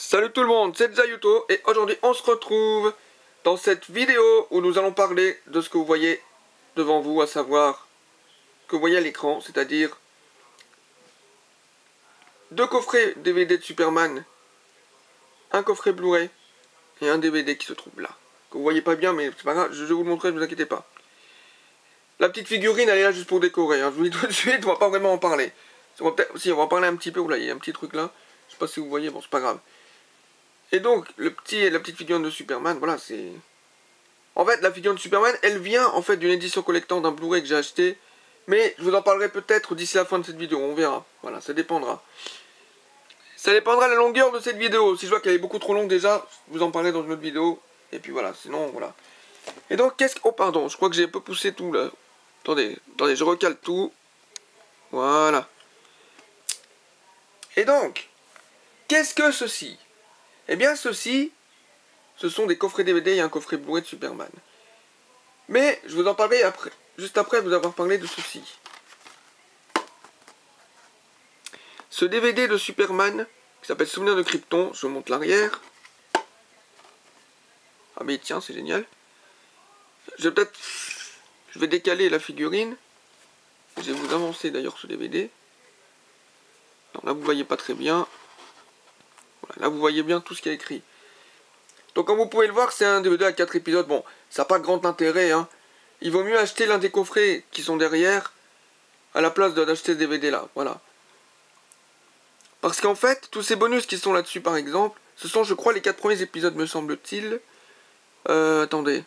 Salut tout le monde, c'est Zayuto et aujourd'hui on se retrouve dans cette vidéo où nous allons parler de ce que vous voyez devant vous, à savoir ce que vous voyez à l'écran, c'est-à-dire deux coffrets DVD de Superman, un coffret Blu-ray et un DVD qui se trouve là. Que vous voyez pas bien mais c'est pas grave, je vais vous le montrer, ne vous inquiétez pas. La petite figurine elle est là juste pour décorer, hein. Je vous dis tout de suite, on va pas vraiment en parler. On va en parler un petit peu, oula, il y a un petit truc là, je sais pas si vous voyez, bon c'est pas grave. Et donc, la petite figurine de Superman, voilà, c'est... En fait, la figurine de Superman, elle vient en fait d'une édition collector d'un Blu-ray que j'ai acheté. Mais je vous en parlerai peut-être d'ici la fin de cette vidéo, on verra. Voilà, ça dépendra. Ça dépendra de la longueur de cette vidéo. Si je vois qu'elle est beaucoup trop longue déjà, je vous en parlerai dans une autre vidéo. Et puis voilà, sinon, voilà. Et donc, qu'est-ce que... Oh, pardon, je crois que j'ai un peu poussé tout, là. Attendez, je recale tout. Voilà. Et donc, qu'est-ce que ceci? Eh bien, ceci, ce sont des coffrets DVD et un coffret Blu-ray de Superman. Mais je vous en parlerai après, juste après vous avoir parlé de ceci. Ce DVD de Superman, qui s'appelle Souvenir de Krypton, je monte l'arrière. Ah mais tiens, c'est génial. Je vais décaler la figurine. Je vais vous avancer d'ailleurs ce DVD. Alors là vous voyez pas très bien. Voilà, là vous voyez bien tout ce qu'il y a écrit. Donc comme vous pouvez le voir, c'est un DVD à 4 épisodes. Bon, ça n'a pas grand intérêt, hein. Il vaut mieux acheter l'un des coffrets qui sont derrière à la place d'acheter ce DVD là, voilà. Parce qu'en fait, tous ces bonus qui sont là-dessus par exemple, ce sont je crois les 4 premiers épisodes me semble-t-il. Attendez.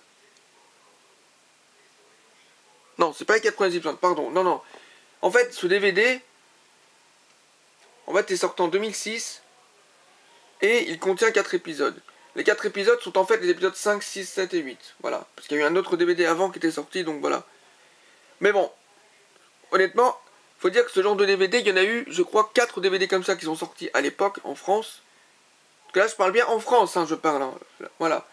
Non, c'est pas les 4 premiers épisodes, pardon, non. En fait, ce DVD, en fait, est sorti en 2006 et il contient 4 épisodes. Les 4 épisodes sont en fait les épisodes 5, 6, 7 et 8. Voilà. Parce qu'il y a eu un autre DVD avant qui était sorti, donc voilà. Mais bon, honnêtement, faut dire que ce genre de DVD, il y en a eu, je crois, 4 DVD comme ça qui sont sortis à l'époque en France. Parce que là, je parle bien en France, hein, je parle. Hein, voilà.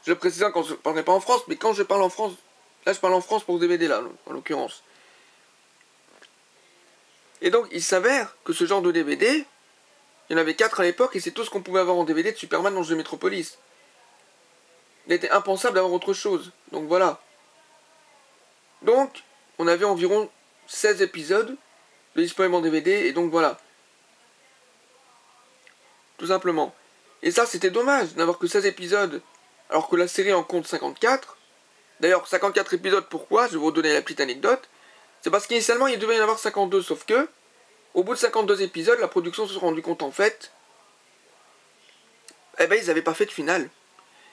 Je le précise quand je ne parlerai pas en France, mais quand je parle en France, là, je parle en France pour ce DVD là, en l'occurrence. Et donc, il s'avère que ce genre de DVD, il y en avait 4 à l'époque, et c'est tout ce qu'on pouvait avoir en DVD de Superman dans le jeu Metropolis. Il était impensable d'avoir autre chose. Donc voilà. Donc, on avait environ 16 épisodes de disponibles en DVD, et donc voilà. Tout simplement. Et ça, c'était dommage d'avoir que 16 épisodes, alors que la série en compte 54. D'ailleurs, 54 épisodes, pourquoi? Je vais vous donner la petite anecdote. C'est parce qu'initialement, il devait y en avoir 52, sauf que, au bout de 52 épisodes, la production se sont rendu compte, en fait, eh ben, ils n'avaient pas fait de finale.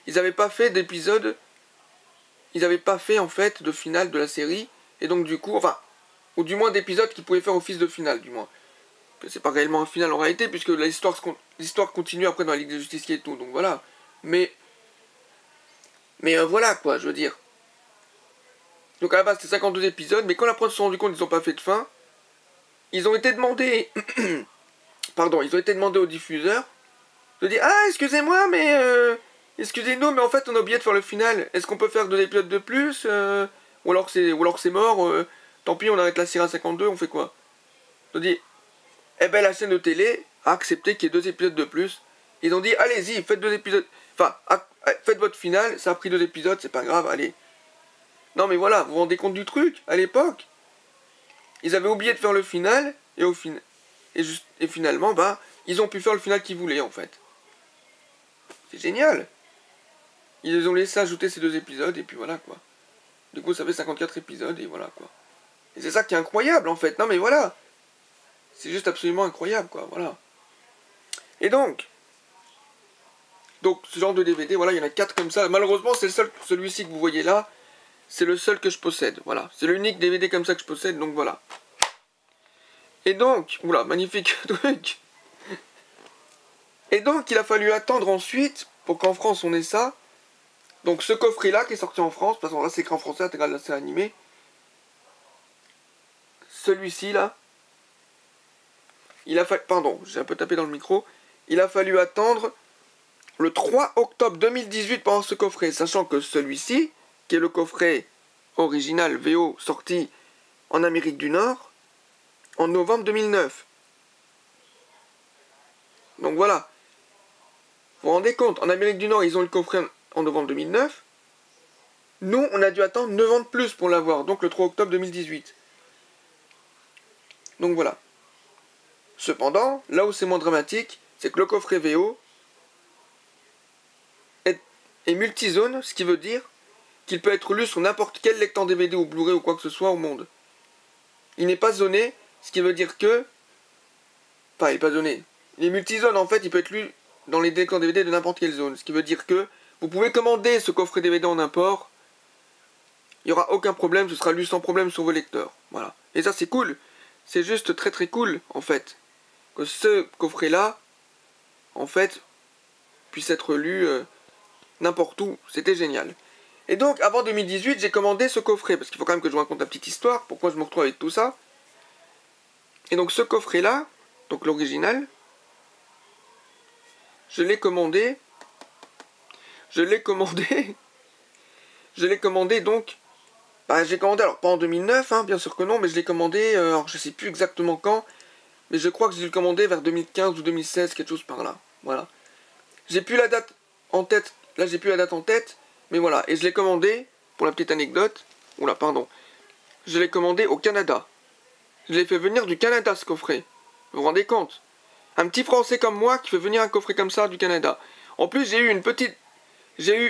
Ils n'avaient pas fait d'épisode, ils n'avaient pas fait, en fait, de finale de la série, et donc, du coup, enfin, ou du moins d'épisodes qui pouvaient faire office de finale, du moins. C'est pas réellement un final en réalité, puisque l'histoire continue après dans la Ligue des Justiciers et tout, donc voilà. Mais voilà, quoi, je veux dire. Donc à la base, c'était 52 épisodes, mais quand la prod se sont rendu compte qu'ils n'ont pas fait de fin, ils ont été demandés... Pardon, ils ont été demandés aux diffuseurs de dire « Ah, excusez-moi, mais... excusez-nous, mais en fait, on a oublié de faire le final. Est-ce qu'on peut faire 2 épisodes de plus ou alors c'est mort, tant pis, on arrête la série à 52, on fait quoi ?» Ils ont dit « Eh ben, la chaîne de télé a accepté qu'il y ait 2 épisodes de plus. » Ils ont dit « Allez-y, faites 2 épisodes... Enfin, faites votre finale, ça a pris 2 épisodes, c'est pas grave, allez. » Non mais voilà, vous vous rendez compte du truc, à l'époque, ils avaient oublié de faire le final, et finalement, bah, ils ont pu faire le final qu'ils voulaient, en fait. C'est génial. Ils ont laissé ajouter ces 2 épisodes, et puis voilà, quoi. Du coup, ça fait 54 épisodes, et voilà, quoi. Et c'est ça qui est incroyable, en fait. Non mais voilà. C'est juste absolument incroyable, quoi, voilà. Et donc, ce genre de DVD, voilà, il y en a 4 comme ça. Malheureusement, c'est celui-ci que vous voyez là, c'est le seul que je possède, voilà. C'est l'unique DVD comme ça que je possède, donc voilà. Et donc, oula, magnifique truc. Et donc, il a fallu attendre ensuite, pour qu'en France on ait ça. Donc ce coffret-là qui est sorti en France, de toute façon là c'est écrit en français, intégral de la série animée. Celui-ci là, il a fallu, pardon, j'ai un peu tapé dans le micro. Il a fallu attendre le 3 octobre 2018 pour avoir ce coffret, sachant que celui-ci, qui est le coffret original VO sorti en Amérique du Nord, en novembre 2009. Donc voilà. Vous vous rendez compte, en Amérique du Nord, ils ont eu le coffret en novembre 2009. Nous, on a dû attendre 9 ans de plus pour l'avoir, donc le 3 octobre 2018. Donc voilà. Cependant, là où c'est moins dramatique, c'est que le coffret VO est multizone, ce qui veut dire qu'il peut être lu sur n'importe quel lecteur DVD ou Blu-ray ou quoi que ce soit au monde. Il n'est pas zoné, ce qui veut dire que... Enfin, il n'est pas zoné. Il est multizone, en fait, il peut être lu dans les lecteurs DVD de n'importe quelle zone. Ce qui veut dire que vous pouvez commander ce coffret DVD en import. Il n'y aura aucun problème, ce sera lu sans problème sur vos lecteurs. Voilà. Et ça, c'est cool. C'est juste très très cool, en fait. Que ce coffret-là, en fait, puisse être lu n'importe où. C'était génial. Et donc, avant 2018, j'ai commandé ce coffret. Parce qu'il faut quand même que je vous raconte la petite histoire. Pourquoi je me retrouve avec tout ça. Et donc, ce coffret-là, donc l'original, je l'ai commandé. Je l'ai commandé donc. Bah, j'ai commandé, alors pas en 2009, hein, bien sûr que non, mais je l'ai commandé, alors je sais plus exactement quand, mais je crois que j'ai dû le commander vers 2015 ou 2016, quelque chose par là. Voilà. J'ai plus la date en tête, là j'ai plus la date en tête, mais voilà. Et je l'ai commandé, pour la petite anecdote, oula, pardon, je l'ai commandé au Canada. Je l'ai fait venir du Canada, ce coffret. Vous vous rendez compte? Un petit Français comme moi qui fait venir un coffret comme ça du Canada. En plus, j'ai eu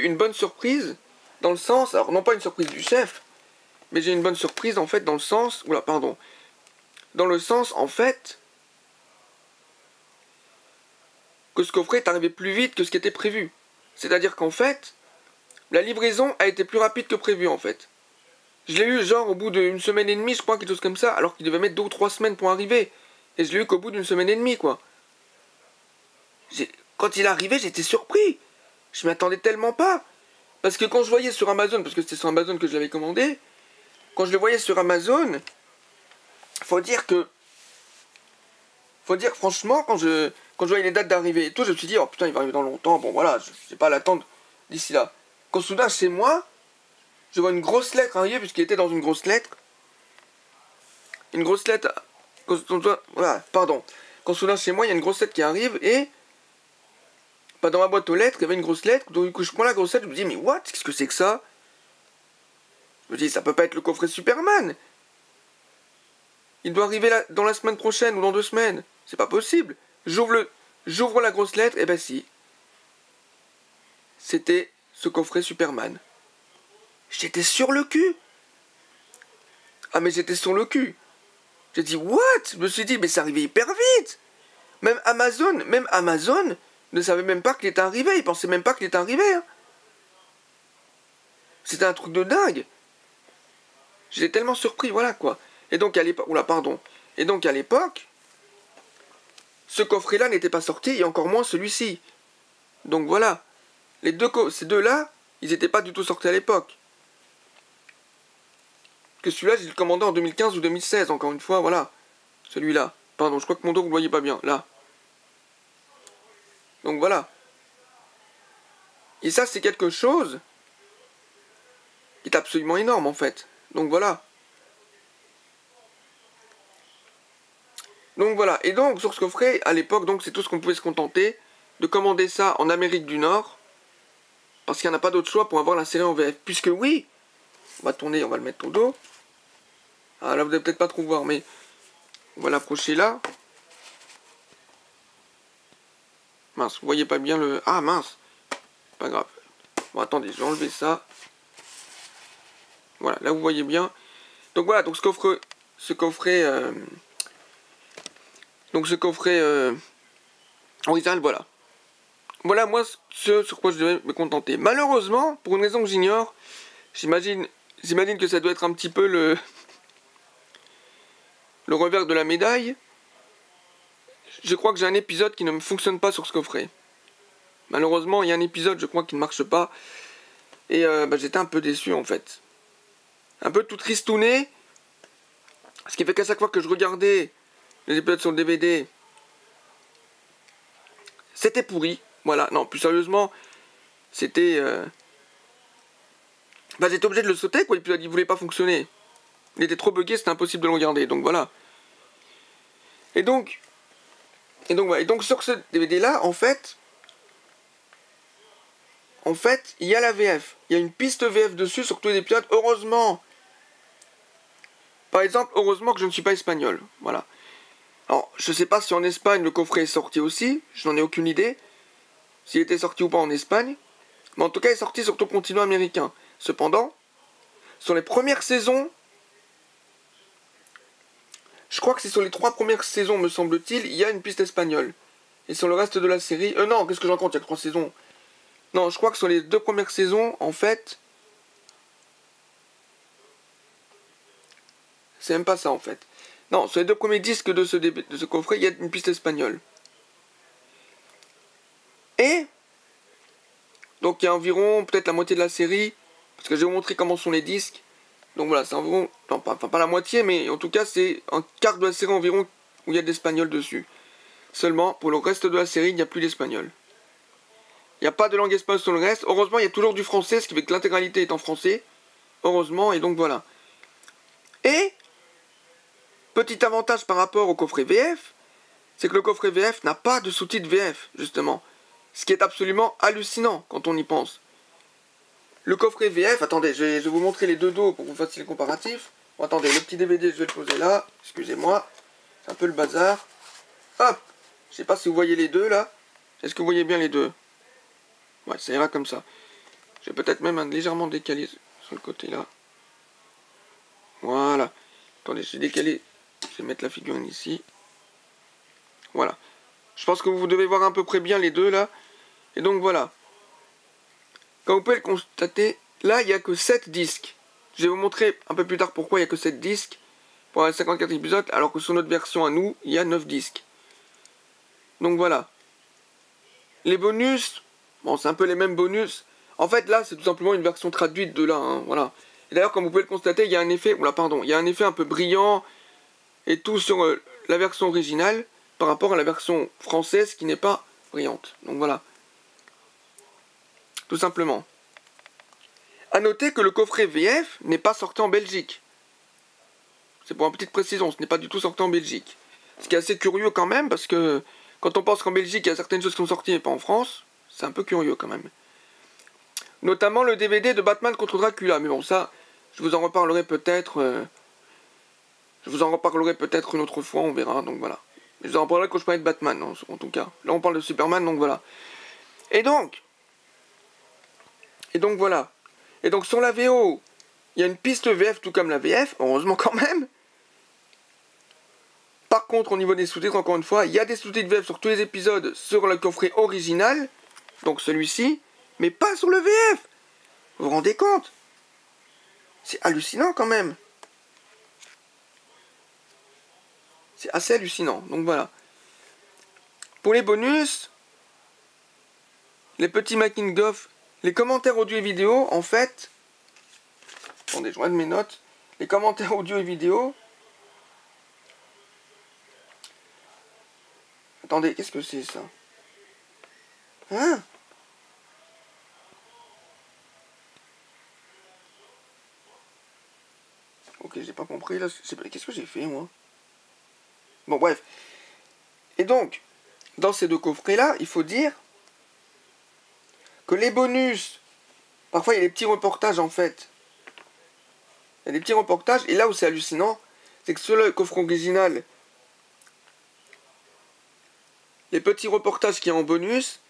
une bonne surprise, dans le sens, alors non pas une surprise du chef, mais j'ai une bonne surprise en fait dans le sens... Oula, pardon. Dans le sens en fait... que ce coffret est arrivé plus vite que ce qui était prévu. C'est-à-dire qu'en fait... la livraison a été plus rapide que prévu en fait. Je l'ai eu genre au bout d'une semaine et demie, je crois, quelque chose comme ça, alors qu'il devait mettre 2 ou 3 semaines pour arriver. Et je l'ai eu qu'au bout d'une semaine et demie, quoi. Quand il est arrivé, j'étais surpris. Je m'y attendais tellement pas. Parce que quand je voyais sur Amazon, parce que c'était sur Amazon que je l'avais commandé... Quand je le voyais sur Amazon, faut dire franchement, quand je voyais les dates d'arrivée et tout, je me suis dit, oh putain, il va arriver dans longtemps, bon voilà, je vais pas l'attendre d'ici là. Quand soudain, chez moi, je vois une grosse lettre arriver, puisqu'il était dans une grosse lettre. Une grosse lettre, voilà, pardon. Quand soudain, chez moi, il y a une grosse lettre qui arrive, et, bah, dans ma boîte aux lettres, il y avait une grosse lettre, donc du coup, je prends la grosse lettre, je me dis, mais what, qu'est-ce que c'est que ça? Je me dis, ça peut pas être le coffret Superman. Il doit arriver dans la semaine prochaine ou dans 2 semaines. C'est pas possible. J'ouvre la grosse lettre, et ben si. C'était ce coffret Superman. J'étais sur le cul. Ah mais j'étais sur le cul. J'ai dit, what? Je me suis dit, mais c'est arrivé hyper vite. Même Amazon ne savait même pas qu'il était arrivé. Il pensait même pas qu'il était arrivé. Hein. C'était un truc de dingue. J'étais tellement surpris, voilà quoi. Et donc à l'époque... Oula, pardon. Et donc à l'époque, ce coffret-là n'était pas sorti, et encore moins celui-ci. Donc voilà. Ces deux-là, ils n'étaient pas du tout sortis à l'époque. Que celui-là, j'ai le commandé en 2015 ou 2016, encore une fois, voilà. Celui-là. Pardon, je crois que mon dos, vous ne le voyez pas bien. Là. Donc voilà. Et ça, c'est quelque chose qui est absolument énorme, en fait. Donc voilà. Donc voilà. Et donc, sur ce coffret, à l'époque, donc c'est tout ce qu'on pouvait se contenter. De commander ça en Amérique du Nord. Parce qu'il n'y en a pas d'autre choix pour avoir la série en VF. Puisque oui, on va tourner, on va le mettre au dos. Ah là, vous n'allez peut-être pas trop voir, mais on va l'approcher là. Mince, vous voyez pas bien le... Ah mince. Pas grave. Bon, attendez, je vais enlever ça. Voilà, là vous voyez bien. Donc voilà, donc ce coffret... Donc ce coffret original, voilà. Voilà, moi, ce sur quoi je devais me contenter. Malheureusement, pour une raison que j'ignore, j'imagine que ça doit être un petit peu le revers de la médaille. Je crois que j'ai un épisode qui ne me fonctionne pas sur ce coffret. Malheureusement, il y a un épisode, je crois, qui ne marche pas. Et j'étais un peu déçu, en fait. Un peu tout tristouné. Ce qui fait qu'à chaque fois que je regardais les épisodes sur le DVD, c'était pourri. Voilà, non, plus sérieusement, c'était... j'étais obligé de le sauter, quoi, l'épisode, il voulait pas fonctionner. Il était trop buggé, c'était impossible de le regarder, donc voilà. Et donc sur ce DVD-là, en fait, en fait, il y a la VF. Il y a une piste VF dessus sur tous les épisodes. Heureusement. Par exemple, heureusement que je ne suis pas espagnol. Voilà. Alors, je sais pas si en Espagne le coffret est sorti aussi. Je n'en ai aucune idée. S'il était sorti ou pas en Espagne. Mais en tout cas, il est sorti sur tout le continent américain. Cependant, sur les premières saisons, je crois que c'est sur les 3 premières saisons, me semble-t-il, il y a une piste espagnole. Et sur le reste de la série... non, qu'est-ce que j'en compte? Il y a 3 saisons. Non, je crois que sur les 2 premières saisons, en fait... C'est même pas ça, en fait. Non, sur les 2 premiers disques de ce coffret, il y a une piste espagnole. Et... donc il y a environ peut-être la moitié de la série, parce que je vais vous montrer comment sont les disques. Donc voilà, c'est environ, non, pas la moitié, mais en tout cas c'est un quart de la série environ où il y a de l'espagnol dessus. Seulement, pour le reste de la série, il n'y a plus d'espagnol. Il n'y a pas de langue espagnole sur le reste. Heureusement, il y a toujours du français, ce qui fait que l'intégralité est en français. Heureusement, et donc voilà. Et, petit avantage par rapport au coffret VF, c'est que le coffret VF n'a pas de sous-titres VF, justement. Ce qui est absolument hallucinant quand on y pense. Le coffret VF, attendez, je vais vous montrer les deux dos pour que vous fassiez le comparatif. Bon, attendez, le petit DVD, je vais le poser là. Excusez-moi, c'est un peu le bazar. Hop, je sais pas si vous voyez les deux là. Est-ce que vous voyez bien les deux? Ouais, ça ira comme ça. Je vais peut-être même légèrement décaler sur le côté là. Voilà. Attendez, j'ai décalé. Je vais mettre la figurine ici. Voilà. Je pense que vous devez voir à peu près bien les deux là. Et donc voilà. Comme vous pouvez le constater, là il n'y a que 7 disques. Je vais vous montrer un peu plus tard pourquoi il n'y a que 7 disques pour les 54 épisodes, alors que sur notre version à nous, il y a 9 disques. Donc voilà. Les bonus, bon c'est un peu les mêmes bonus. En fait là c'est tout simplement une version traduite de là, hein, voilà. Et d'ailleurs comme vous pouvez le constater, il y a un effet, il y a un effet un peu brillant et tout sur la version originale par rapport à la version française qui n'est pas brillante. Donc voilà. Tout simplement. A noter que le coffret VF n'est pas sorti en Belgique. C'est pour une petite précision, ce n'est pas du tout sorti en Belgique. Ce qui est assez curieux quand même, parce que quand on pense qu'en Belgique, il y a certaines choses qui sont sorties et pas en France, c'est un peu curieux quand même. Notamment le DVD de Batman contre Dracula, mais bon ça, je vous en reparlerai peut-être... une autre fois, on verra, donc voilà. Je vous en reparlerai quand je parlerai de Batman, en tout cas. Là on parle de Superman, donc voilà. Et donc voilà. Et donc sur la VO, il y a une piste VF tout comme la VF, heureusement quand même. Par contre, au niveau des sous-titres, encore une fois, il y a des sous-titres VF sur tous les épisodes sur le coffret original, donc celui-ci, mais pas sur le VF. Vous vous rendez compte? C'est hallucinant quand même. C'est assez hallucinant, donc voilà. Pour les bonus, les petits making-of, les commentaires audio et vidéo, en fait... Attendez, je regarde mes notes. Les commentaires audio et vidéo... Attendez, qu'est-ce que c'est ça? Hein? Ok, j'ai pas compris là. Qu'est-ce que j'ai fait moi? Bon, bref. Et donc, dans ces deux coffrets-là, il faut dire que les bonus, parfois il y a des petits reportages en fait. Il y a des petits reportages, et là où c'est hallucinant, c'est que sur le coffret original, les petits reportages qu'il y a en bonus,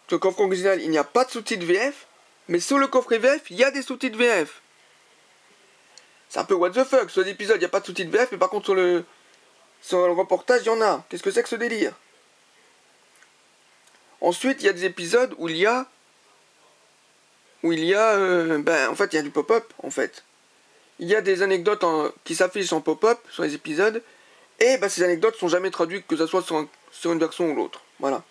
sur le coffret original, il n'y a pas de sous-titres VF, mais sur le coffret VF, il y a des sous-titres VF. C'est un peu what the fuck, sur l'épisode, il n'y a pas de sous-titres VF, mais par contre sur le reportage, il y en a. Qu'est-ce que c'est que ce délire? Ensuite, il y a des épisodes où il y a... en fait, il y a du pop-up, en fait. Il y a des anecdotes qui s'affichent en pop-up sur les épisodes, et ces anecdotes sont jamais traduites, que ce soit sur une version ou l'autre. Voilà.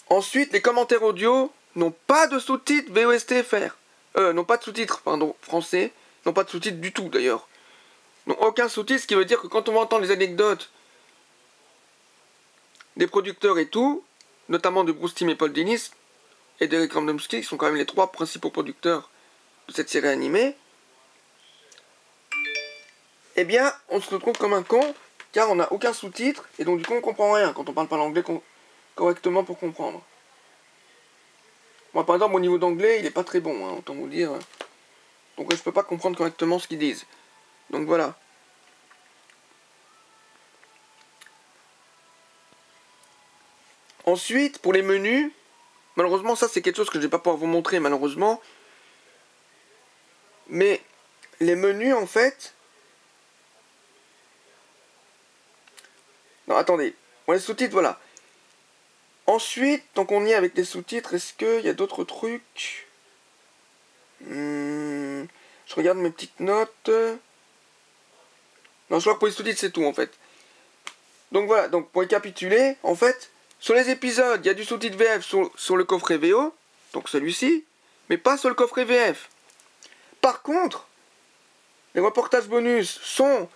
Ensuite, les commentaires audio n'ont pas de sous-titres VOSTFR. N'ont pas de sous-titres, français. N'ont pas de sous-titres du tout, d'ailleurs. N'ont aucun sous-titre, ce qui veut dire que quand on va entendre les anecdotes des producteurs et tout, notamment de Bruce Timm et Paul Diniz, et d'Eric Radomski, qui sont quand même les 3 principaux producteurs de cette série animée, eh bien, on se retrouve comme un con, car on n'a aucun sous-titre, et donc du coup on comprend rien quand on parle pas l'anglais correctement pour comprendre. Moi, par exemple, au niveau d'anglais, il est pas très bon, hein, autant vous dire. Donc, je peux pas comprendre correctement ce qu'ils disent. Donc, voilà. Ensuite, pour les menus, malheureusement, ça, c'est quelque chose que je vais pas pouvoir vous montrer, malheureusement. Mais, les menus, en fait... Non, attendez. Pour les sous-titres, voilà. Ensuite, tant qu'on y est avec les sous-titres, est-ce qu'il y a d'autres trucs? Je regarde mes petites notes. Non, je crois que pour les sous-titres, c'est tout, en fait. Donc voilà, donc pour récapituler, en fait, sur les épisodes, il y a du sous-titre VF sur le coffret VO, donc celui-ci, mais pas sur le coffret VF. Par contre, les reportages bonus sont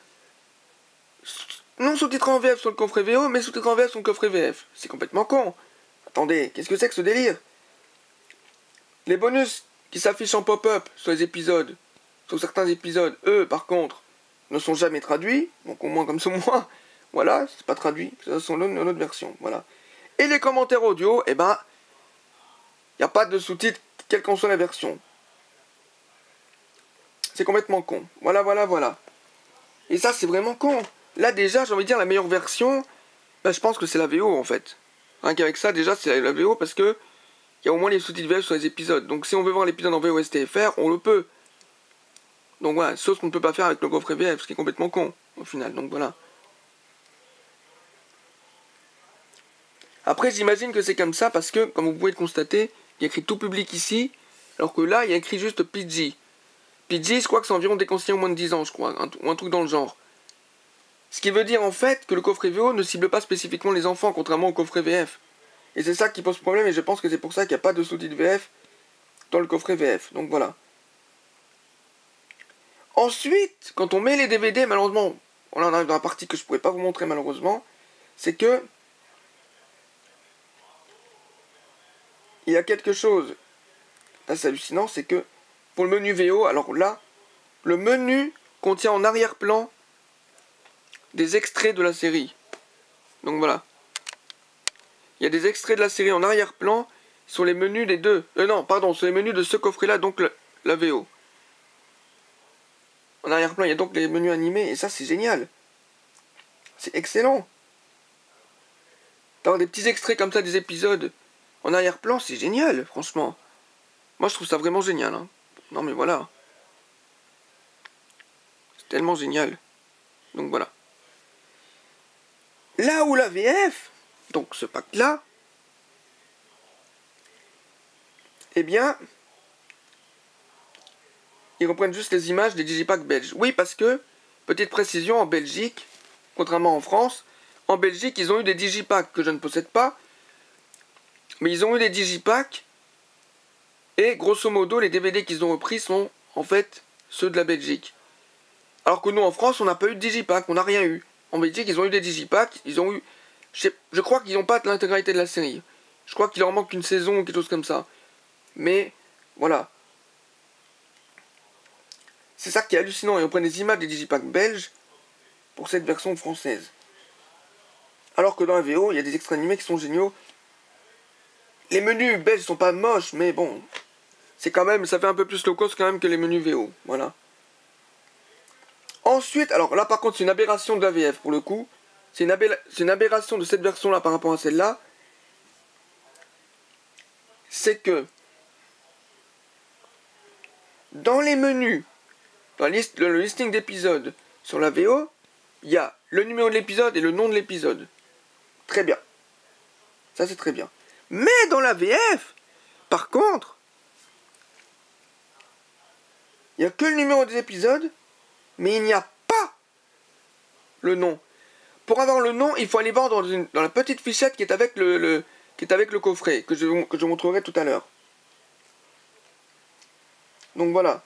non sous-titrés en VF sur le coffret VO, mais sous-titrés en VF sur le coffret VF. C'est complètement con. Attendez, qu'est-ce que c'est que ce délire? Les bonus qui s'affichent en pop-up sur les épisodes, sur certains épisodes, eux, par contre, ne sont jamais traduits, donc au moins comme ça, moi, voilà, c'est pas traduit, ça sont une autre version, voilà. Et les commentaires audio, eh ben, il n'y a pas de sous-titres, quelle qu'en soit la version. C'est complètement con. Voilà, voilà, voilà. Et ça, c'est vraiment con. Là, déjà, j'ai envie de dire, la meilleure version, ben, je pense que c'est la VO, en fait. Rien qu'avec ça, déjà, c'est la VO, parce que il y a au moins les sous-titres VF sur les épisodes. Donc, si on veut voir l'épisode en VOSTFR, on le peut. Donc, voilà, chose qu'on ne peut pas faire avec le coffret VF, ce qui est complètement con, au final. Donc, voilà. Après, j'imagine que c'est comme ça parce que, comme vous pouvez le constater, il y a écrit tout public ici, alors que là, il y a écrit juste PG. PG, je crois que c'est environ déconseillé au moins de 10 ans, je crois, ou un truc dans le genre. Ce qui veut dire en fait que le coffret VO ne cible pas spécifiquement les enfants, contrairement au coffret VF. Et c'est ça qui pose problème, et je pense que c'est pour ça qu'il n'y a pas de sous-titres VF dans le coffret VF. Donc voilà. Ensuite, quand on met les DVD, malheureusement, on en arrive dans la partie que je ne pourrais pas vous montrer malheureusement, c'est que il y a quelque chose assez hallucinant, c'est que pour le menu VO, alors là, le menu contient en arrière-plan des extraits de la série. Donc voilà. Il y a des extraits de la série en arrière-plan sur les menus des deux. Non, pardon, sur les menus de ce coffret-là, donc la VO. En arrière-plan, il y a donc les menus animés, et ça, c'est génial. C'est excellent. D'avoir des petits extraits comme ça des épisodes en arrière-plan, c'est génial, franchement. Moi, je trouve ça vraiment génial. Hein. Non, mais voilà. C'est tellement génial. Donc voilà. Là où la VF, donc ce pack-là, eh bien, ils reprennent juste les images des digipacks belges. Oui, parce que, petite précision, en Belgique, contrairement en France, en Belgique, ils ont eu des digipacks que je ne possède pas, mais ils ont eu des digipacks, et grosso modo, les DVD qu'ils ont repris sont, en fait, ceux de la Belgique. Alors que nous, en France, on n'a pas eu de digipack, on n'a rien eu. En Belgique, ils ont eu des digipacks, ils ont eu... Je crois qu'ils n'ont pas l'intégralité de la série. Je crois qu'il leur manque une saison ou quelque chose comme ça. Mais, voilà. C'est ça qui est hallucinant. Ils reprennent des images des digipacks belges pour cette version française. Alors que dans la VO, il y a des extraits animés qui sont géniaux. Les menus belges sont pas moches, mais bon... C'est quand même... Ça fait un peu plus low cost quand même que les menus VO. Voilà. Ensuite, alors là par contre c'est une aberration de la VF pour le coup. C'est une aberration de cette version-là par rapport à celle-là. C'est que dans les menus, dans le listing d'épisodes sur la VO, il y a le numéro de l'épisode et le nom de l'épisode. Très bien. Ça c'est très bien. Mais dans la VF, par contre, il n'y a que le numéro des épisodes, mais il n'y a pas le nom. Pour avoir le nom, il faut aller voir dans la petite fichette qui est avec le coffret, que je vous montrerai tout à l'heure. Donc voilà.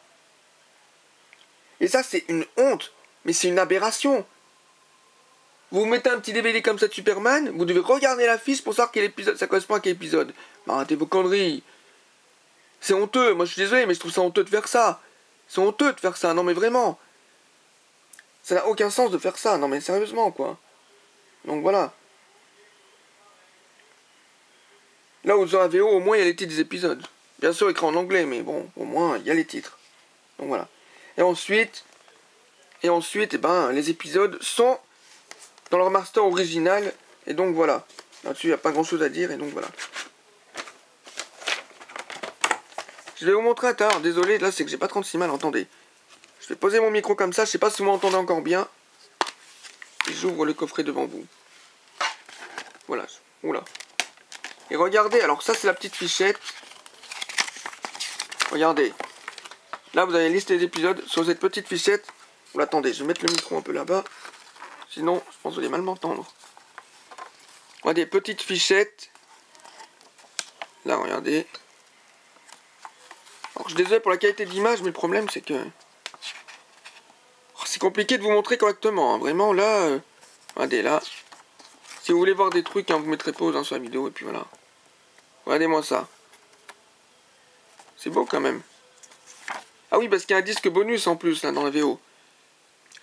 Et ça, c'est une honte, mais c'est une aberration. Vous mettez un petit DVD comme ça de Superman, vous devez regarder la fiche pour savoir quel épisode ça correspond à quel épisode. Mais arrêtez vos conneries. C'est honteux, moi je suis désolé, mais je trouve ça honteux de faire ça. C'est honteux de faire ça, non mais vraiment. Ça n'a aucun sens de faire ça, non mais sérieusement quoi. Donc voilà. Là où dans la VO, au moins il y a les titres des épisodes. Bien sûr écrit en anglais, mais bon, au moins il y a les titres. Donc voilà. Et ensuite, eh ben, les épisodes sont dans leur master original. Et donc voilà. Là-dessus, il n'y a pas grand-chose à dire. Et donc voilà. Je vais vous montrer. Attends, désolé, là c'est que j'ai pas 36 mal. Attendez. Je vais poser mon micro comme ça. Je sais pas si vous m'entendez encore bien. Et j'ouvre le coffret devant vous. Voilà. Oula. Et regardez, alors ça c'est la petite fichette. Regardez. Là vous avez la liste des épisodes sur cette petite fichette. Oula, attendez, je vais mettre le micro un peu là-bas. Sinon, je pense que vous allez mal m'entendre. Regardez, petite fichette. Là, regardez. Alors, je suis désolé pour la qualité d'image, mais le problème c'est que... Oh, c'est compliqué de vous montrer correctement. Hein. Vraiment, là... Regardez, là. Si vous voulez voir des trucs, hein, vous mettrez pause hein, sur la vidéo, et puis voilà. Regardez-moi ça. C'est beau quand même. Ah oui, parce qu'il y a un disque bonus en plus, là, dans la VO.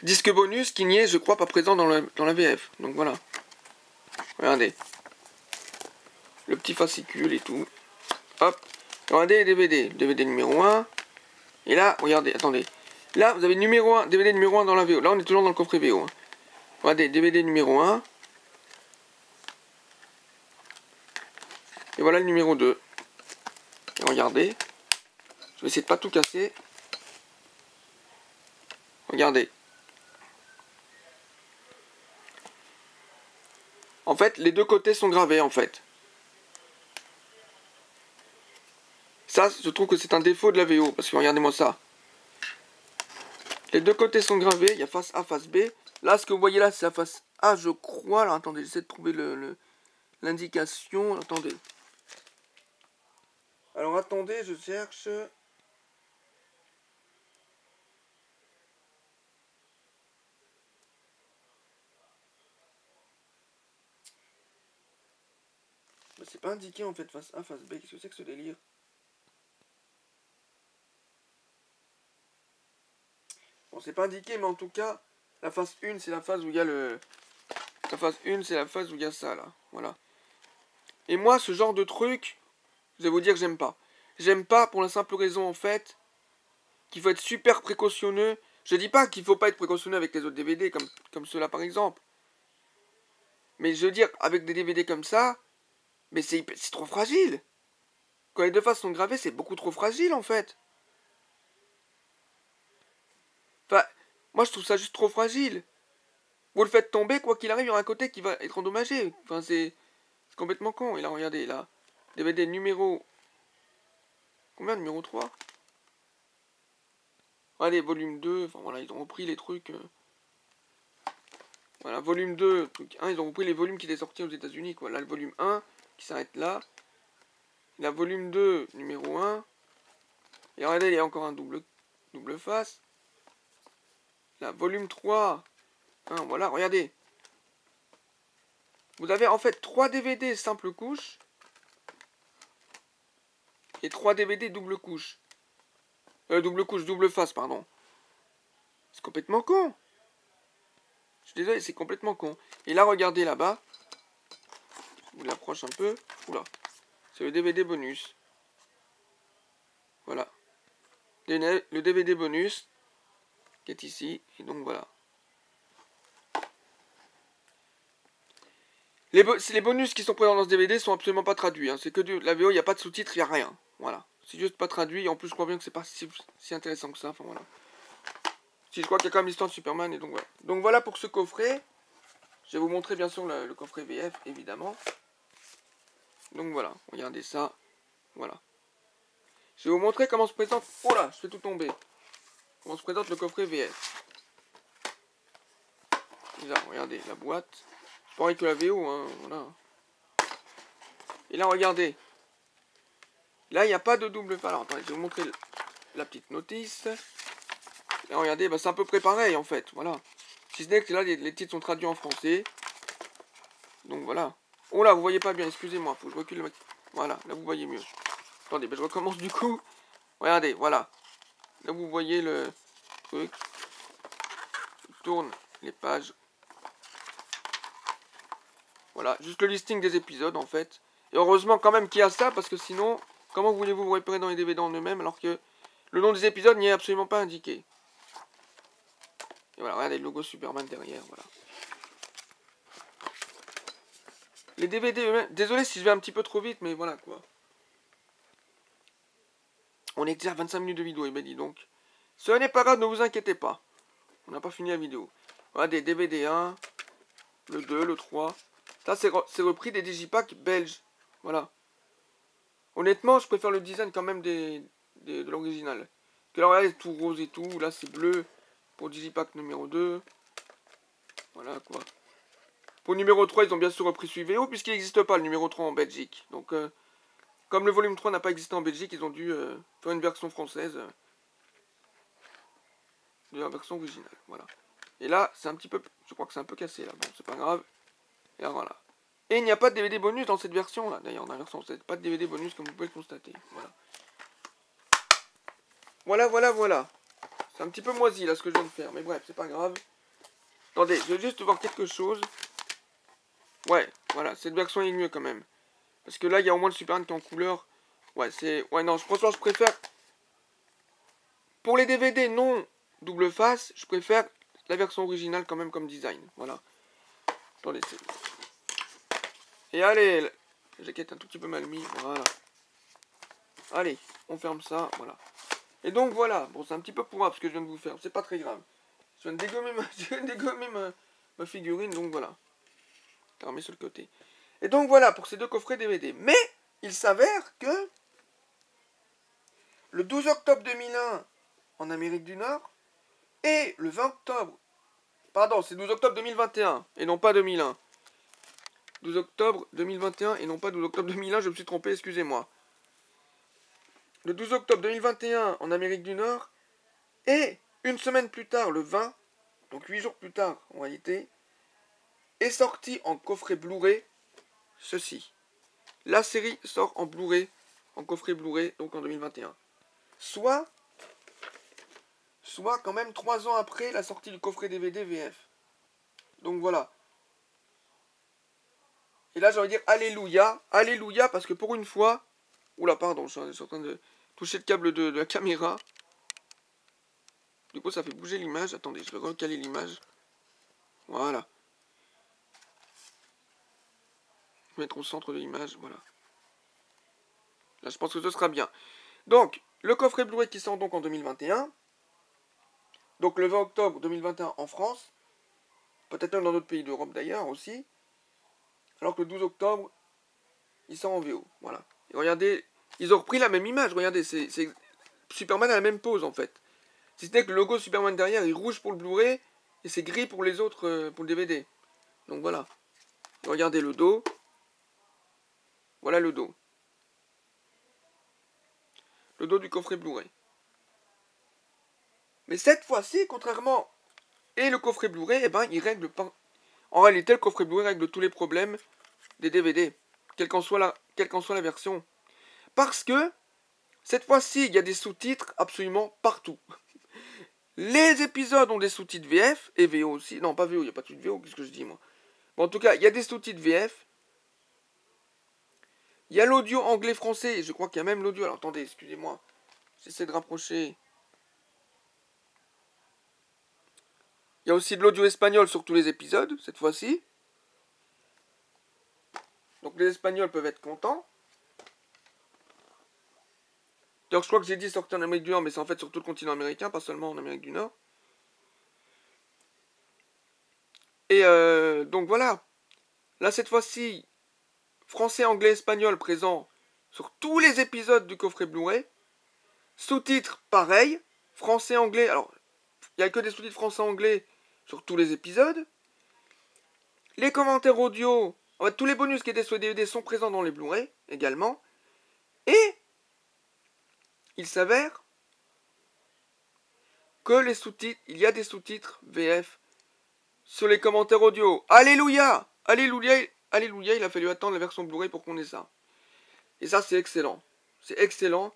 Disque bonus qui n'y est, je crois, pas présent dans la VF. Donc voilà. Regardez. Le petit fascicule et tout. Hop. Regardez les DVD. DVD numéro 1. Et là, regardez, attendez. Là, vous avez numéro 1, DVD numéro 1 dans la VO. Là, on est toujours dans le coffret VO. Hein. Regardez, DVD numéro 1. Et voilà le numéro 2. Et regardez. Je vais essayer de pas tout casser. Regardez. En fait, les deux côtés sont gravés, en fait. Ça, je trouve que c'est un défaut de la VO. Parce que regardez-moi ça. Les deux côtés sont gravés. Il y a face A, face B. Là, ce que vous voyez là, c'est la face A, je crois. Alors, attendez, j'essaie de trouver l'indication. Attendez. Alors, attendez, je cherche. Bah, c'est pas indiqué, en fait, face A, face B. Qu'est-ce que c'est que ce délire? Bon, c'est pas indiqué, mais en tout cas, la phase 1, c'est la phase où il y a le... La phase 1, c'est la phase où il y a ça, là. Voilà. Et moi, ce genre de truc, je vais vous dire que j'aime pas. J'aime pas pour la simple raison, en fait, qu'il faut être super précautionneux. Je dis pas qu'il faut pas être précautionneux avec les autres DVD, comme ceux-là, par exemple. Mais je veux dire, avec des DVD comme ça, mais c'est trop fragile. Quand les deux faces sont gravées, c'est beaucoup trop fragile, en fait. Enfin, moi, je trouve ça juste trop fragile. Vous le faites tomber, quoi qu'il arrive, il y aura un côté qui va être endommagé. Enfin, c'est complètement con. Et là, regardez, là. DVD numéro... Combien, numéro 3? Allez, volume 2. Enfin, voilà, ils ont repris les trucs... Voilà, volume 2, truc 1. Ils ont repris les volumes qui étaient sortis aux États-Unis, quoi. Là, le volume 1, qui s'arrête là. La volume 2, numéro 1. Et regardez, il y a encore un double face. La volume 3... Hein, voilà, regardez. Vous avez en fait 3 DVD simple couche et 3 DVD double couche. Double face, pardon. C'est complètement con. Je suis désolé, c'est complètement con. Et là, regardez là-bas. Je vous l'approche un peu. Oula. C'est le DVD bonus. Voilà. Le DVD bonus qui est ici. Et donc voilà. Les bonus qui sont présents dans ce DVD sont absolument pas traduits. Hein. C'est que la VO, il n'y a pas de sous-titres, il n'y a rien. Voilà. C'est juste pas traduit. Et en plus, je crois bien que c'est pas si intéressant que ça. Enfin voilà. Si je crois qu'il y a quand même l'histoire de Superman. Et donc voilà. Donc voilà pour ce coffret. Je vais vous montrer bien sûr le coffret VF, évidemment. Donc voilà. Regardez ça. Voilà. Je vais vous montrer comment se présente... Oh là, je fais tout tomber. Comment se présente le coffret VF. Là, regardez, la boîte. C'est pareil que la VO, hein, voilà. Et là, regardez. Là, il n'y a pas de double face. Alors, attendez, je vais vous montrer la petite notice. Là, regardez, bah, c'est à peu près pareil, en fait, voilà. Si ce n'est que là, les titres sont traduits en français. Donc, voilà. Oh là, vous voyez pas bien, excusez-moi, faut que je recule le... Voilà, là, vous voyez mieux. Attendez, bah, je recommence du coup. Regardez, voilà. Là, vous voyez le truc. Je tourne les pages. Voilà, juste le listing des épisodes, en fait. Et heureusement, quand même, qu'il y a ça, parce que sinon, Comment voulez-vous vous repérer dans les DVD en eux-mêmes alors que le nom des épisodes n'y est absolument pas indiqué? Et voilà, regardez le logo Superman derrière, voilà. Les DVD eux-mêmes, désolé si je vais un petit peu trop vite, mais voilà quoi. On est déjà à 25 minutes de vidéo, il m'a dit donc. Ce n'est pas grave, ne vous inquiétez pas. On n'a pas fini la vidéo. Voilà des DVD 1, le 2, le 3. Ça, c'est repris des digipacks belges. Voilà. Honnêtement, je préfère le design quand même de l'original. Que là, regardez, tout rose et tout. Là, c'est bleu pour digipack numéro 2. Voilà quoi. Pour le numéro 3, ils ont bien sûr repris celui VO, puisqu'il n'existe pas le numéro 3 en Belgique. Donc, comme le volume 3 n'a pas existé en Belgique, ils ont dû faire une version française de la version originale. Voilà. Et là, c'est un petit peu... Je crois que c'est un peu cassé là. Bon, c'est pas grave. Et là, voilà. Et il n'y a pas de DVD bonus dans cette version là. D'ailleurs, dans la version 7, pas de DVD bonus comme vous pouvez le constater. Voilà. Voilà. C'est un petit peu moisi là ce que je viens de faire. Mais bref, c'est pas grave. Attendez, je vais juste voir quelque chose. Ouais, voilà, cette version est mieux quand même. Parce que là, il y a au moins le Superman qui est en couleur. Ouais, c'est... Ouais, non, franchement, je préfère... Pour les DVD non double face, je préfère la version originale quand même comme design. Voilà. Attendez, c'est... Et allez, la jaquette un tout petit peu mal mise, voilà. Allez, on ferme ça, voilà. Et donc voilà, bon c'est un petit peu pourrave ce que je viens de vous faire, c'est pas très grave. Je viens de dégommer ma figurine, donc voilà. Je la remets sur le côté. Et donc voilà pour ces deux coffrets DVD. Mais il s'avère que le 12 octobre 2001 en Amérique du Nord et le 20 octobre... Pardon, c'est 12 octobre 2021 et non pas 2001. 12 octobre 2021 et non pas 12 octobre 2001, je me suis trompé, excusez-moi. Le 12 octobre 2021 en Amérique du Nord, et une semaine plus tard, le 20, donc 8 jours plus tard en réalité, est sorti en coffret Blu-ray, ceci. La série sort en Blu-ray, en coffret Blu-ray, donc en 2021. Soit quand même 3 ans après la sortie du coffret DVD VF. Donc voilà. Et là j'ai envie de dire Alléluia, Alléluia, parce que pour une fois... Oula, pardon, je suis en train de toucher le câble de la caméra. Du coup, ça fait bouger l'image. Attendez, je vais recaler l'image. Voilà. Je vais mettre au centre de l'image, voilà. Là, je pense que ce sera bien. Donc, le coffret Blu-ray qui sort donc en 2021. Donc, le 20 octobre 2021 en France. Peut-être même dans d'autres pays d'Europe d'ailleurs aussi. Alors que le 12 octobre, il sort en VO. Voilà. Et regardez, ils ont repris la même image. Regardez, c'est Superman à la même pose en fait. Si ce n'est que le logo Superman derrière est rouge pour le Blu-ray et c'est gris pour les autres, pour le DVD. Donc voilà. Et regardez le dos. Voilà le dos. Le dos du coffret Blu-ray. Mais cette fois-ci, contrairement et le coffret Blu-ray, eh ben, il règle pas. En réalité, le coffret Blu-ray règle tous les problèmes des DVD, quelle qu'en soit la version. Parce que cette fois-ci, il y a des sous-titres absolument partout. Les épisodes ont des sous-titres VF et VO aussi. Non, pas VO, il n'y a pas de sous-titres VO, qu'est-ce que je dis moi. Bon, en tout cas, il y a des sous-titres VF. Il y a l'audio anglais-français, et je crois qu'il y a même l'audio. Alors attendez, excusez-moi. J'essaie de rapprocher. Il y a aussi de l'audio espagnol sur tous les épisodes, cette fois-ci. Donc les Espagnols peuvent être contents. D'ailleurs, je crois que j'ai dit sortir en Amérique du Nord, mais c'est en fait sur tout le continent américain, pas seulement en Amérique du Nord. Et donc voilà. Là, cette fois-ci, français, anglais, espagnol présent sur tous les épisodes du coffret Blu-ray. Sous-titres, pareil. Français, anglais. Alors, il n'y a que des sous-titres français-anglais sur tous les épisodes. Les commentaires audio, en fait, tous les bonus qui étaient sur les DVD sont présents dans les Blu-ray également. Et il s'avère que les sous-titres, il y a des sous-titres VF sur les commentaires audio. Alléluia! Alléluia! Alléluia, il a fallu attendre la version Blu-ray pour qu'on ait ça. Et ça, c'est excellent. C'est excellent.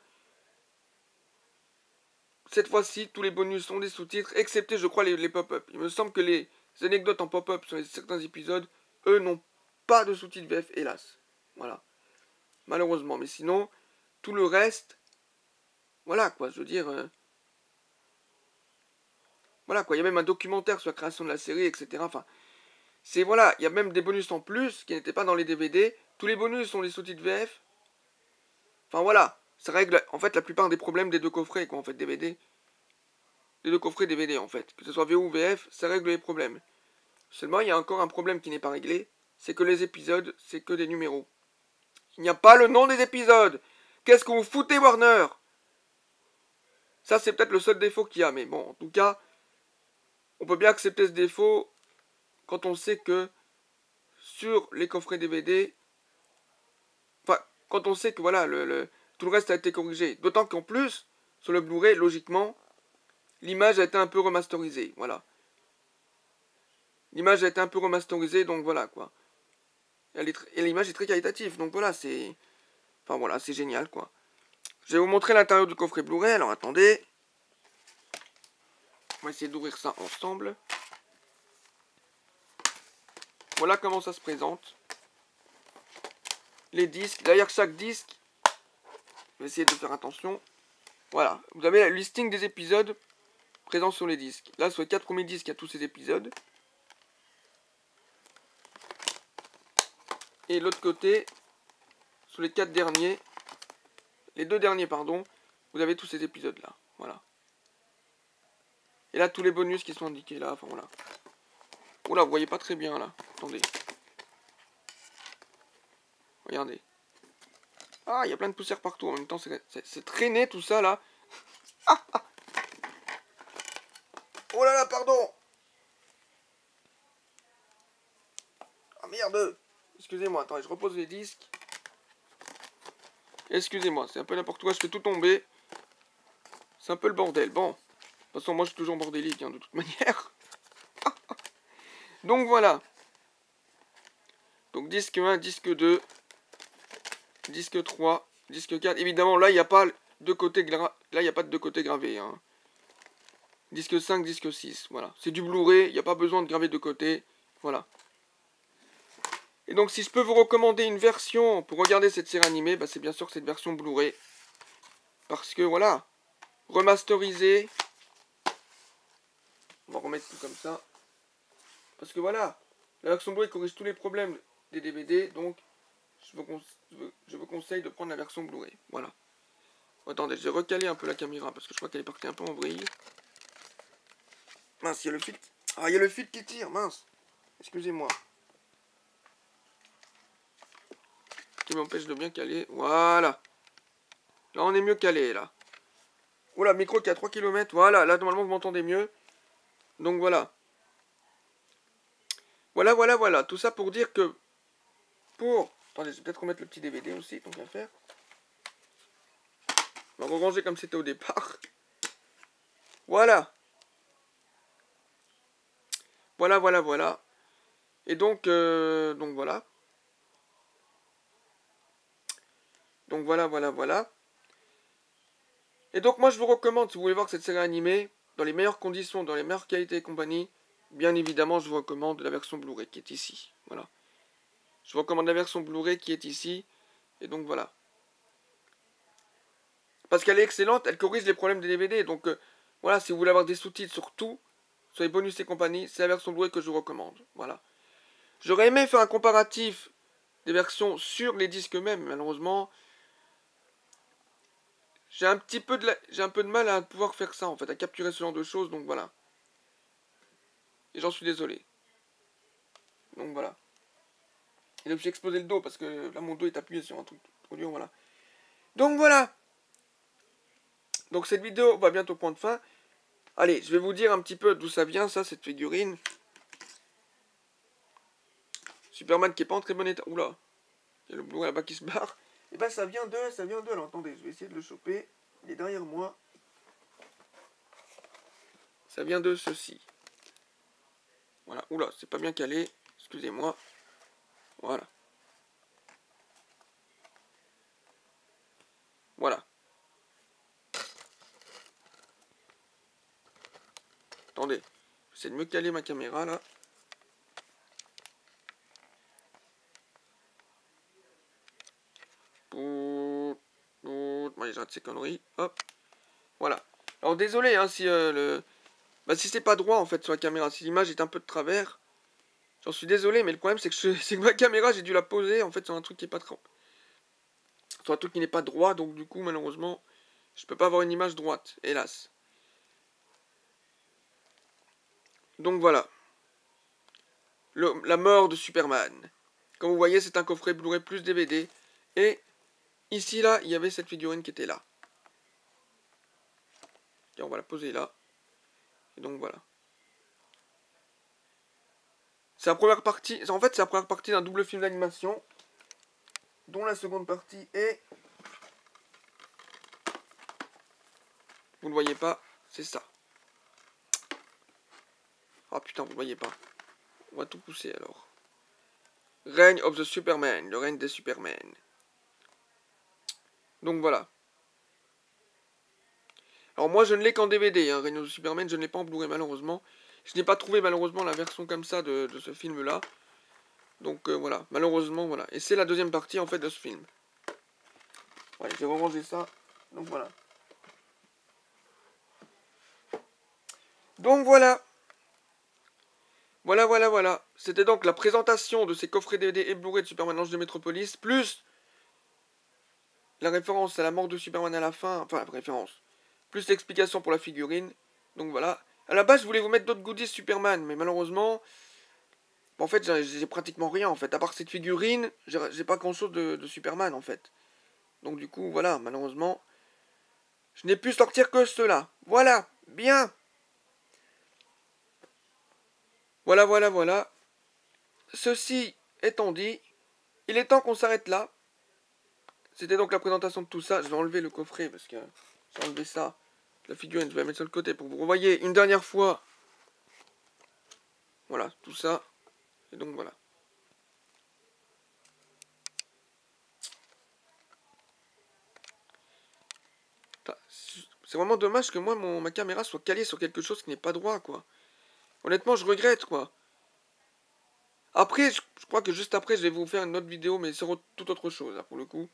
Cette fois-ci, tous les bonus sont des sous-titres, excepté, je crois, les pop-up. Il me semble que les anecdotes en pop-up sur certains épisodes, eux, n'ont pas de sous-titres VF, hélas. Voilà. Malheureusement. Mais sinon, tout le reste, voilà quoi, je veux dire, voilà quoi, il y a même un documentaire sur la création de la série, etc. Enfin, c'est voilà, il y a même des bonus en plus qui n'étaient pas dans les DVD. Tous les bonus sont les sous-titres VF. Enfin voilà, ça règle en fait la plupart des problèmes des deux coffrets quoi, en fait, DVD. Les deux coffrets DVD en fait, que ce soit VO ou VF, ça règle les problèmes. Seulement, il y a encore un problème qui n'est pas réglé, c'est que les épisodes, c'est que des numéros. Il n'y a pas le nom des épisodes. Qu'est-ce que vous foutez, Warner? Ça, c'est peut-être le seul défaut qu'il y a, mais bon, en tout cas, on peut bien accepter ce défaut quand on sait que sur les coffrets DVD, enfin, quand on sait que voilà, tout le reste a été corrigé. D'autant qu'en plus, sur le Blu-ray, logiquement, l'image a été un peu remasterisée, voilà. L'image a été un peu remasterisée, donc voilà, quoi. Et l'image est très qualitative, donc voilà, c'est... Enfin voilà, c'est génial, quoi. Je vais vous montrer l'intérieur du coffret Blu-ray, alors attendez. On va essayer d'ouvrir ça ensemble. Voilà comment ça se présente. Les disques, derrière chaque disque, je vais essayer de faire attention. Voilà, vous avez le listing des épisodes présents sur les disques. Là, sur les 4 premiers disques, il y a tous ces épisodes. Et l'autre côté, sur les 4 derniers, les 2 derniers, pardon, vous avez tous ces épisodes-là. Voilà. Et là, tous les bonus qui sont indiqués là, enfin voilà. Oula, vous voyez pas très bien là. Attendez. Regardez. Ah, il y a plein de poussière partout. En même temps, c'est traîné tout ça là. Ah, ah. Oh là là, pardon. Ah merde. Excusez-moi, attendez, je repose les disques. Excusez-moi, c'est un peu n'importe quoi, je fais tout tomber. C'est un peu le bordel. Bon. De toute façon, moi je suis toujours bordélique, hein, de toute manière. Donc voilà. Donc disque 1, disque 2, disque 3, disque 4. Évidemment, là, il n'y a pas de côté là, il n'y a pas de deux côtés gravés. Hein. Disque 5, disque 6. Voilà. C'est du Blu-ray, il n'y a pas besoin de graver de côté. Voilà. Et donc, si je peux vous recommander une version pour regarder cette série animée, bah, c'est bien sûr cette version Blu-ray. Parce que, voilà, remasterisé. On va remettre tout comme ça. Parce que, voilà, la version Blu-ray corrige tous les problèmes des DVD. Donc, je vous conseille de prendre la version Blu-ray. Voilà. Attendez, je vais recaler un peu la caméra parce que je crois qu'elle est partie un peu en vrille. Mince, il y a le fil. Ah, il y a le fil qui tire, mince. Excusez-moi. Qui m'empêche de bien caler. Voilà. Là, on est mieux calé, là. Oula, micro qui est à 3 km. Voilà, là, normalement, vous m'entendez mieux. Donc, voilà. Voilà, voilà, voilà. Tout ça pour dire que... Attendez, je vais peut-être remettre le petit DVD aussi, tant qu'à faire. On va ranger comme c'était au départ. Voilà. Voilà, voilà, voilà. Et donc voilà. Donc voilà, voilà, voilà. Et donc moi je vous recommande, si vous voulez voir cette série animée, dans les meilleures conditions, dans les meilleures qualités et compagnie, bien évidemment je vous recommande la version Blu-ray qui est ici. Voilà. Je vous recommande la version Blu-ray qui est ici. Et donc voilà. Parce qu'elle est excellente, elle corrige les problèmes des DVD. Donc voilà, si vous voulez avoir des sous-titres sur tout, sur les bonus et compagnie, c'est la version Blu-ray que je vous recommande. Voilà. J'aurais aimé faire un comparatif des versions sur les disques eux-mêmes, malheureusement. J'ai un peu de mal à pouvoir faire ça en fait, à capturer ce genre de choses, donc voilà. Et j'en suis désolé. Donc voilà. Et donc j'ai explosé le dos parce que là mon dos est appuyé sur un truc trop dur, voilà. Donc voilà. Donc cette vidéo va bientôt prendre fin. Allez, je vais vous dire un petit peu d'où ça vient ça, cette figurine. Superman qui est pas en très bon état. Oula. Il y a le Blu-ray là-bas qui se barre. Et ben ça vient de. Alors attendez, je vais essayer de le choper. Il est derrière moi. Ça vient de ceci. Voilà. Oula, c'est pas bien calé. Excusez-moi. Voilà. Voilà. Attendez. J'essaie de me caler ma caméra là. Pour... allez, j'arrête ces conneries. Hop. Voilà. Alors désolé hein, si si c'est pas droit en fait sur la caméra, si l'image est un peu de travers. J'en suis désolé, mais le problème c'est que, ma caméra j'ai dû la poser en fait sur un truc qui est pas trop. Sur un truc qui n'est pas droit, donc du coup malheureusement je peux pas avoir une image droite, hélas. Donc voilà. La mort de Superman. Comme vous voyez, c'est un coffret Blu-ray plus DVD. Et ici, là, il y avait cette figurine qui était là. Et on va la poser là. Et donc voilà. C'est la première partie. En fait, c'est la première partie d'un double film d'animation. Dont la seconde partie est... Vous ne voyez pas, c'est ça. Ah putain, vous ne voyez pas. On va tout pousser alors. Reign of the Superman, le règne des Superman. Donc voilà. Alors moi je ne l'ai qu'en DVD, hein, Reign of the Superman, je ne l'ai pas en Blu-ray malheureusement. Je n'ai pas trouvé malheureusement la version comme ça de ce film là. Donc voilà, malheureusement voilà. Et c'est la deuxième partie en fait de ce film. Ouais, j'ai rangé ça. Donc voilà. Donc voilà. Voilà. C'était donc la présentation de ces coffrets DVD et Blu-ray de Superman l'Ange de Métropolis, plus la référence à la mort de Superman à la fin, enfin la référence, plus l'explication pour la figurine. Donc voilà. À la base, je voulais vous mettre d'autres goodies Superman, mais malheureusement, en fait, j'ai pratiquement rien en fait. À part cette figurine, j'ai pas grand chose de Superman en fait. Donc du coup, voilà, malheureusement, je n'ai pu sortir que cela. Voilà, bien. Voilà. Ceci étant dit, il est temps qu'on s'arrête là. C'était donc la présentation de tout ça. Je vais enlever le coffret parce que j'ai enlevé ça. La figurine, je vais la mettre sur le côté pour que vous revoyez une dernière fois. Voilà, tout ça. Et donc voilà. C'est vraiment dommage que moi, ma caméra soit calée sur quelque chose qui n'est pas droit, quoi. Honnêtement, je regrette, quoi. Après, je crois que juste après, je vais vous faire une autre vidéo, mais sur toute autre chose, là, pour le coup.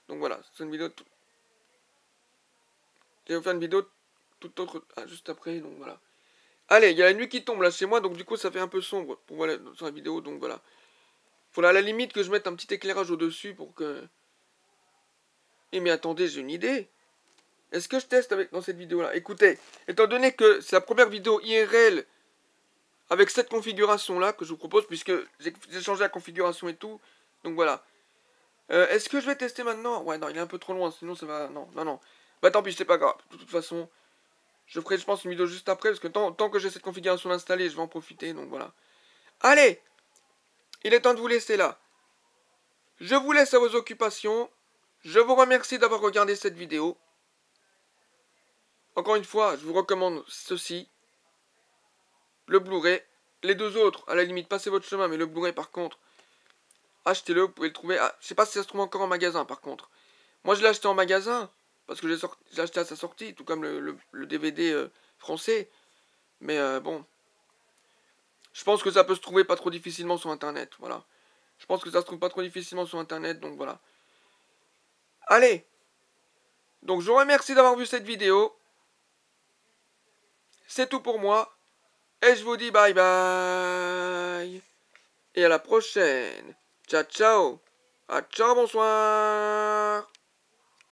Donc voilà, c'est une vidéo... Je vais vous faire une vidéo toute autre... Ah, juste après, donc voilà. Allez, il y a la nuit qui tombe, là, chez moi, donc du coup, ça fait un peu sombre, pour voilà, sur la vidéo, donc voilà. Faudra à la limite que je mette un petit éclairage au-dessus pour que... Eh mais attendez, j'ai une idée. Est-ce que je teste dans cette vidéo-là? Écoutez, étant donné que c'est la première vidéo IRL avec cette configuration-là que je vous propose, puisque j'ai changé la configuration et tout, donc voilà. Est-ce que je vais tester maintenant? Ouais, non, il est un peu trop loin, sinon ça va... Non. Bah tant pis, c'est pas grave. De toute façon, je ferai, je pense, une vidéo juste après, parce que tant que j'ai cette configuration installée, je vais en profiter, donc voilà. Allez! Il est temps de vous laisser là. Je vous laisse à vos occupations. Je vous remercie d'avoir regardé cette vidéo. Encore une fois, je vous recommande ceci. Le Blu-ray. Les deux autres, à la limite, passez votre chemin, mais le Blu-ray, par contre, achetez-le, vous pouvez le trouver. Ah, je sais pas si ça se trouve encore en magasin, par contre. Moi, je l'ai acheté en magasin, parce que j'ai acheté à sa sortie, tout comme le DVD français. Mais bon, je pense que ça peut se trouver pas trop difficilement sur Internet, voilà. Je pense que ça se trouve pas trop difficilement sur Internet, donc voilà. Allez! Donc, je vous remercie d'avoir vu cette vidéo. C'est tout pour moi. Et je vous dis bye bye. Et à la prochaine. Ciao, ciao. Ah, ciao, bonsoir.